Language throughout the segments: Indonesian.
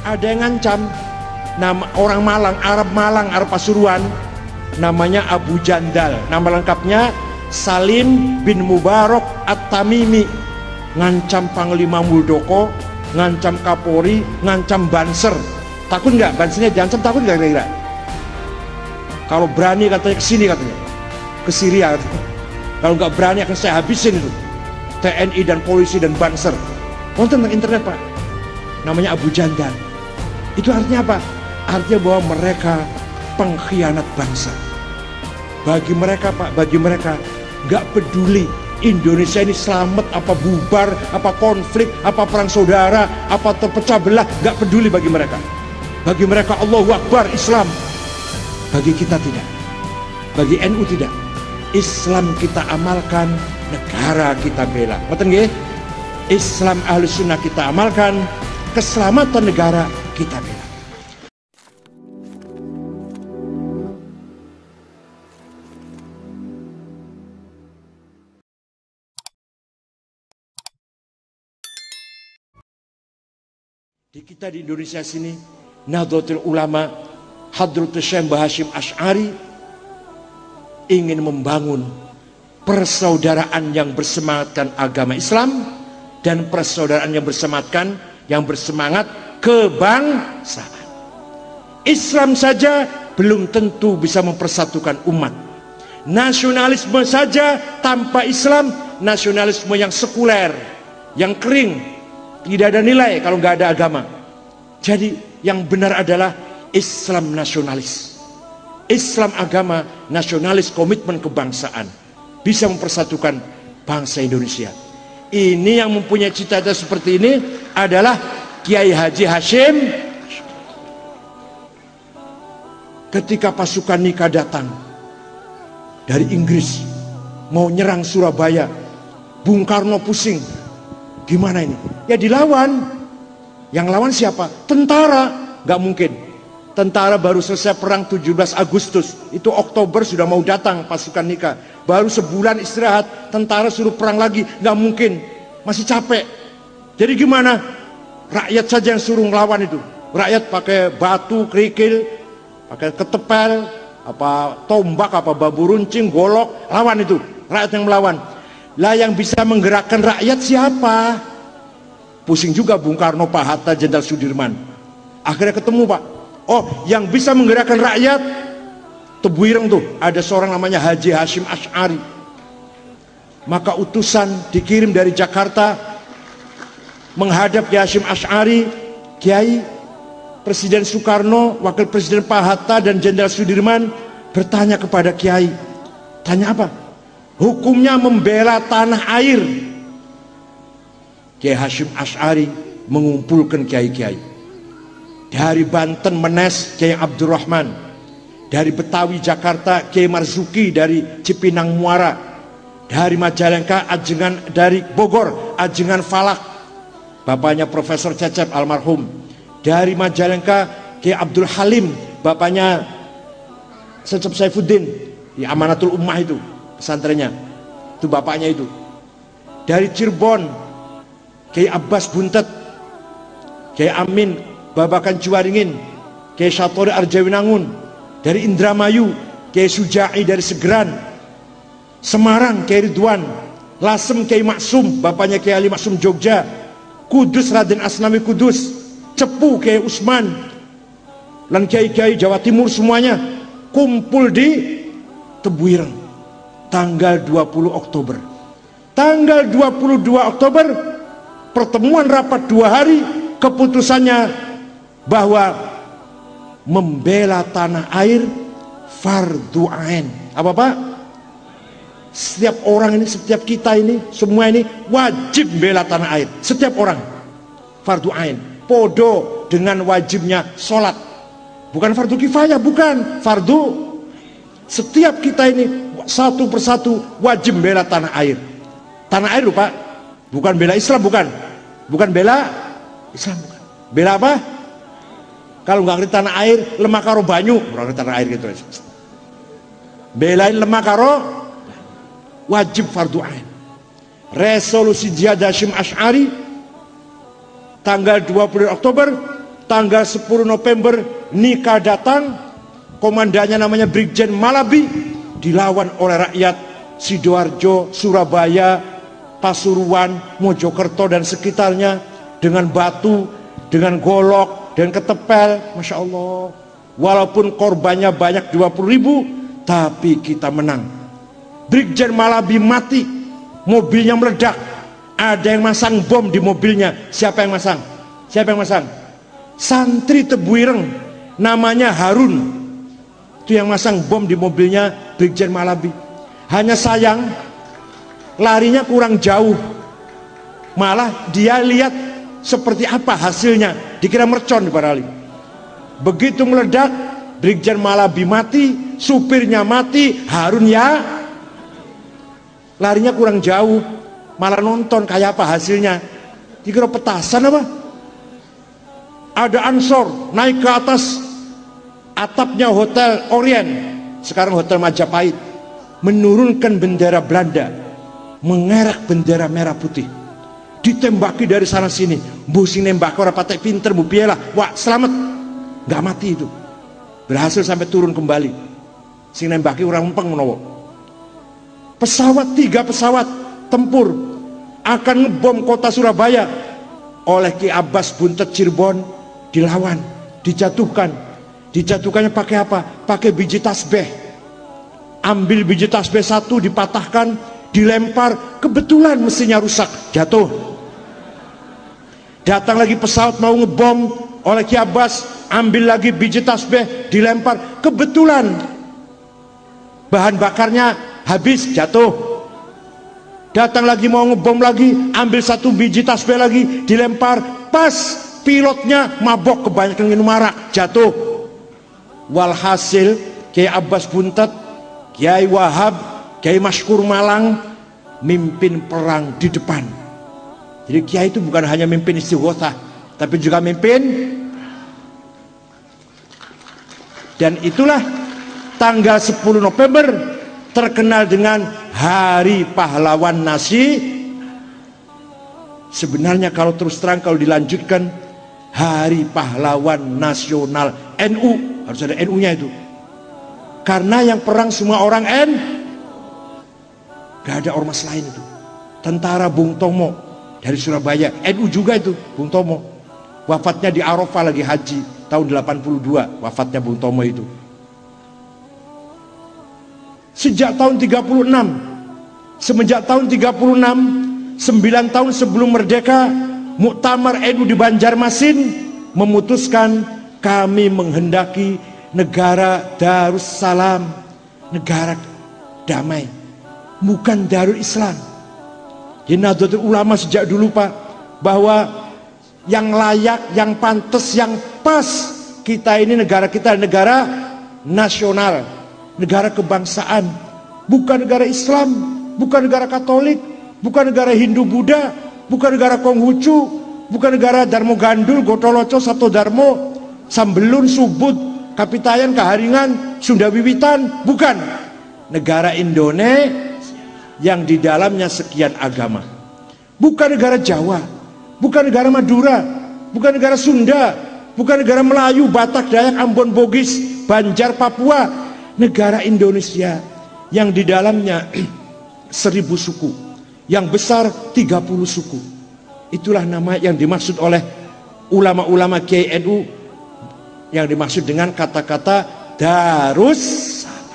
Ada yang ngancam, nama orang Malang, Arab Pasuruan, namanya Abu Jandal. Nama lengkapnya Salim bin Mubarak At-Tamimi. Ngancam Panglima Muldoko, ngancam Kapolri, ngancam Banser. Takut nggak? Bansernya diancam, takut nggak kira-kira? Kalau berani katanya kesini, katanya ke Syria katanya. Kalau nggak berani akan saya habisin itu TNI dan polisi dan Banser. Nonton tentang internet Pak, namanya Abu Jandal. Itu artinya apa? Artinya bahwa mereka pengkhianat bangsa. Bagi mereka Pak, bagi mereka nggak peduli Indonesia ini selamat apa bubar, apa konflik, apa perang saudara, apa terpecah belah, nggak peduli bagi mereka. Bagi mereka Allahu Akbar Islam. Bagi kita tidak. Bagi NU tidak. Islam kita amalkan, negara kita bela. Ngerti nggih? Islam Ahlus Sunnah kita amalkan, keselamatan negara kita bela. Di kita di Indonesia sini, Nahdlatul Ulama Hadratus Syekh Mbah Hasyim Asy'ari ingin membangun persaudaraan yang bersemangatkan agama Islam dan persaudaraan yang bersemangat kebangsaan. Islam saja belum tentu bisa mempersatukan umat. Nasionalisme saja tanpa Islam, nasionalisme yang sekuler, yang kering, tidak ada nilai kalau nggak ada agama. Jadi yang benar adalah Islam nasionalis. Islam agama nasionalis, komitmen kebangsaan, bisa mempersatukan bangsa Indonesia. Ini yang mempunyai cita-cita seperti ini adalah Kiai Haji Hasyim. Ketika pasukan Nika datang dari Inggris mau nyerang Surabaya, Bung Karno pusing, gimana ini? Ya dilawan. Yang lawan siapa? Tentara. Gak mungkin. Tentara baru selesai perang 17 Agustus. Itu Oktober sudah mau datang pasukan Nika. Baru sebulan istirahat, tentara suruh perang lagi. Gak mungkin. Masih capek. Jadi gimana? Rakyat saja yang suruh ngelawan itu. Rakyat pakai batu, kerikil, pakai ketepel, apa tombak, apa bambu runcing, golok, lawan itu. Rakyat yang melawan. Lah yang bisa menggerakkan rakyat siapa? Pusing juga Bung Karno, Pak Hatta, Jenderal Sudirman. Akhirnya ketemu Pak. Oh, yang bisa menggerakkan rakyat Tebu Ireng tuh ada seorang namanya Haji Hasyim Asy'ari. Maka utusan dikirim dari Jakarta menghadap Kiai Hasyim Asy'ari. Kiai, Presiden Soekarno, Wakil Presiden Pak Hatta dan Jenderal Sudirman bertanya kepada Kiai. Tanya apa? Hukumnya membela tanah air. Kiai Hasyim Asy'ari mengumpulkan kiai-kiai. Dari Banten Menes Kiai Abdurrahman, dari Betawi Jakarta Kiai Marzuki dari Cipinang Muara, dari Majalengka Ajengan, dari Bogor Ajengan Falak, bapaknya Profesor Cecep almarhum, dari Majalengka Kiai Abdul Halim, bapaknya Cecep Saifuddin di Amanatul Ummah itu pesantrennya, itu bapaknya itu. Dari Cirebon Kiai Abbas Buntet, Kiai Amin Babakan Ciwaringin, Kiai Satori Arjawinangun. Dari Indramayu Kiai Suja'i dari Segeran, Semarang Kiai Ridwan, Lasem Kiai Maksum, bapaknya Kiai Ali Maksum Jogja, Kudus Raden Asnami Kudus, Cepu Kiai Usman, dan kiai-kiai Jawa Timur semuanya kumpul di Tebu Ireng tanggal 20 Oktober. Tanggal 22 Oktober pertemuan rapat 2 hari, keputusannya bahwa membela tanah air fardu ain. Apa Pak? Setiap orang ini, setiap kita ini, semua ini wajib membela tanah air. Setiap orang fardu ain. Podo dengan wajibnya sholat. Bukan fardu kifayah, bukan. Fardu. Setiap kita ini satu persatu wajib membela tanah air. Tanah air Pak, bukan bela Islam, bukan. Bukan bela Islam, bukan. Bela apa? Kalau nggak ngerti tanah air, lemah karo banyu, orang ngerti tanah air gitu. Belain lemah karo, wajib fardu ain. Resolusi Jihad Hasyim Asy'ari tanggal 20 Oktober Tanggal 10 November Nika datang, komandannya namanya Brigjen Malabi, dilawan oleh rakyat Sidoarjo, Surabaya, Pasuruan, Mojokerto dan sekitarnya dengan batu, dengan golok, dan ketepel. Masya Allah, walaupun korbannya banyak 20.000, tapi kita menang. Brigjen Malabi mati, mobilnya meledak, ada yang masang bom di mobilnya. Siapa yang masang? Siapa yang masang? Santri Tebuireng, namanya Harun, itu yang masang bom di mobilnya Brigjen Malabi. Hanya sayang larinya kurang jauh, malah dia lihat seperti apa hasilnya, dikira mercon di barali. Begitu meledak, Brigjen Malabi mati, supirnya mati, Harun ya larinya kurang jauh, malah nonton kayak apa hasilnya, dikira petasan apa. Ada Ansor naik ke atas atapnya Hotel Orient, sekarang Hotel Majapahit, menurunkan bendera Belanda, mengerak bendera merah putih, ditembaki dari sana sini. Busing nembak orang patek pinter bu pialah, wah selamat, nggak mati itu, berhasil sampai turun kembali. Sing nembaki orang empeng menowo. Pesawat, 3 pesawat tempur akan ngebom kota Surabaya, oleh Ki Abbas Buntet Cirebon dilawan, dijatuhkan. Dijatuhkannya pakai apa? Pakai biji tasbih. Ambil biji tasbih 1, dipatahkan, dilempar, kebetulan mesinnya rusak, jatuh. Datang lagi pesawat mau ngebom, oleh Ki Abbas, ambil lagi biji tasbih, dilempar, kebetulan bahan bakarnya habis, jatuh. Datang lagi mau ngebom lagi, ambil 1 biji tasbih lagi, dilempar, pas pilotnya mabok kebanyakan minum arak, jatuh. Walhasil Kiai Abbas Buntet, Kiai Wahab, Kiai Maskur Malang mimpin perang di depan. Jadi Kiai itu bukan hanya mimpin istighothah, tapi juga mimpin. Dan itulah tanggal 10 November terkenal dengan Hari Pahlawan Nasi. Sebenarnya kalau terus terang, kalau dilanjutkan, Hari Pahlawan Nasional NU, harus ada NU nya itu, karena yang perang semua orang gak ada ormas lain itu. Tentara Bung Tomo dari Surabaya, NU juga itu, Bung Tomo, wafatnya di Arafah lagi haji tahun 82, wafatnya Bung Tomo itu. Sejak tahun 36, semenjak tahun 36, 9 tahun sebelum merdeka, Muktamar NU di Banjarmasin memutuskan kami menghendaki negara Darussalam, negara damai, bukan Darul Islam. Jadi Nahdlatul Ulama sejak dulu Pak, bahwa yang layak, yang pantas, yang pas, kita ini negara kita negara nasional, negara kebangsaan, bukan negara Islam, bukan negara Katolik, bukan negara Hindu Buddha, bukan negara Konghucu, bukan negara Darmo Gandul, Gotoloco, Sato Darmo, Sambelun, Subud, Kapitayan, Kaharingan, Sunda Wiwitan, bukan. Negara Indonesia yang di dalamnya sekian agama. Bukan negara Jawa, bukan negara Madura, bukan negara Sunda, bukan negara Melayu, Batak, Dayak, Ambon, Bugis, Banjar, Papua. Negara Indonesia yang di dalamnya 1000 suku, yang besar 30 suku. Itulah nama yang dimaksud oleh ulama-ulama Kiai NU, yang dimaksud dengan kata-kata Darussalam,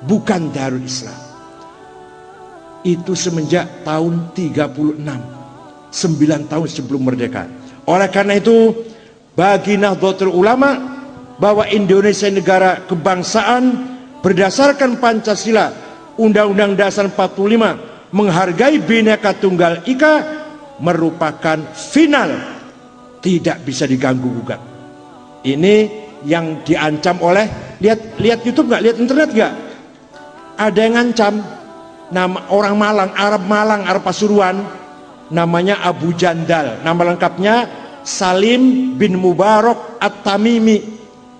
bukan Darul Islam. Itu semenjak tahun 36, 9 tahun sebelum merdeka. Oleh karena itu, bagi Nahdlatul Ulama, bahwa Indonesia negara kebangsaan berdasarkan Pancasila, Undang-Undang Dasar 45, menghargai Bhinneka Tunggal Ika, merupakan final, tidak bisa diganggu gugat. Ini yang diancam oleh, lihat YouTube nggak, lihat internet nggak? Ada yang ngancam, nama orang Malang, Arab Pasuruan, namanya Abu Jandal, nama lengkapnya Salim bin Mubarak At-Tamimi,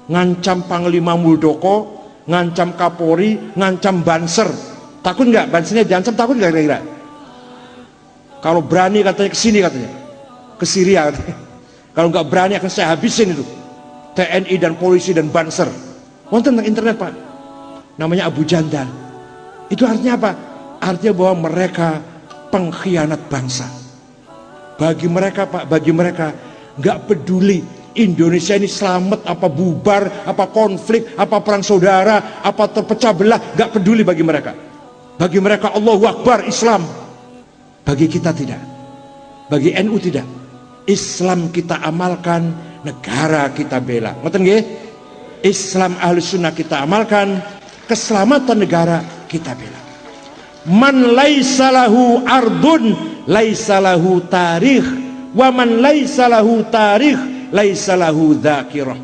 ngancam Panglima Muldoko, ngancam Kapolri, ngancam Banser. Takut nggak? Bansernya diancam, takut nggak kira-kira? Kalau berani katanya kesini, katanya ke Syria katanya. Kalau nggak berani akan saya habisin itu. TNI dan polisi dan Banser. Wonten tentang internet Pak. Namanya Abu Jandal. Itu artinya apa? Artinya bahwa mereka pengkhianat bangsa. Bagi mereka Pak, bagi mereka nggak peduli Indonesia ini selamat apa bubar, apa konflik, apa perang saudara, apa terpecah belah, nggak peduli bagi mereka. Bagi mereka Allahu Akbar Islam. Bagi kita tidak. Bagi NU tidak. Islam kita amalkan, negara kita bela. Ngoten nggih? Islam Ahlus Sunnah kita amalkan, keselamatan negara kita bela. Man laisa lahu ardun laisa lahu tarikh, wa man laisa lahu tarikh laisa lahu dzakirah.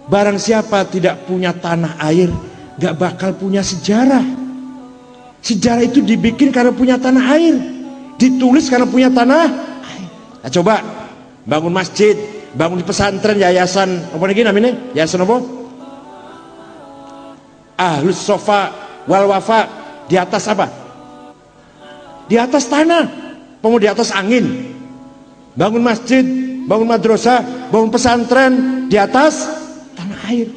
Barang siapa tidak punya tanah air, gak bakal punya sejarah. Sejarah itu dibikin karena punya tanah air, ditulis karena punya tanah air. Nah, coba bangun masjid, bangun di pesantren, yayasan apa lagi namanya? Yayasan apa? Ahlus Sofa wal Wafa. Di atas apa? Di atas tanah, di atas angin. Bangun masjid, bangun madrasah, bangun pesantren di atas tanah air.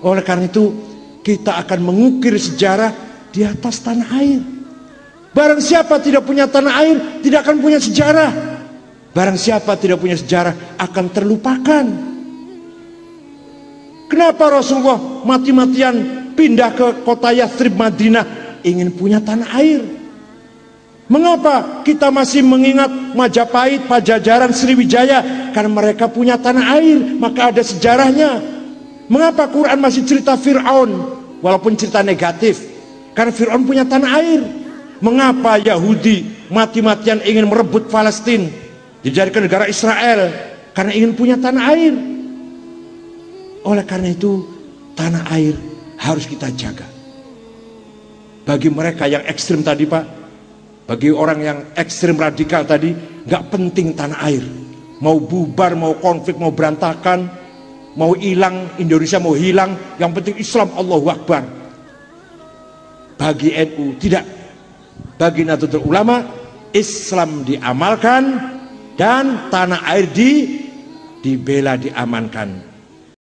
Oleh karena itu kita akan mengukir sejarah di atas tanah air. Barang siapa tidak punya tanah air, tidak akan punya sejarah. Barang siapa tidak punya sejarah akan terlupakan. Kenapa Rasulullah mati-matian pindah ke kota Yathrib Madinah? Ingin punya tanah air. Mengapa kita masih mengingat Majapahit, Pajajaran, Sriwijaya? Karena mereka punya tanah air, maka ada sejarahnya. Mengapa Quran masih cerita Fir'aun, walaupun cerita negatif? Karena Fir'aun punya tanah air. Mengapa Yahudi mati-matian ingin merebut Palestina, dijadikan negara Israel? Karena ingin punya tanah air. Oleh karena itu tanah air harus kita jaga. Bagi mereka yang ekstrim tadi Pak, bagi orang yang ekstrim radikal tadi, nggak penting tanah air. Mau bubar, mau konflik, mau berantakan, mau hilang, Indonesia mau hilang, yang penting Islam, Allahu Akbar. Bagi NU tidak. Bagi Nahdlatul Ulama, Islam diamalkan dan tanah air dibela, diamankan.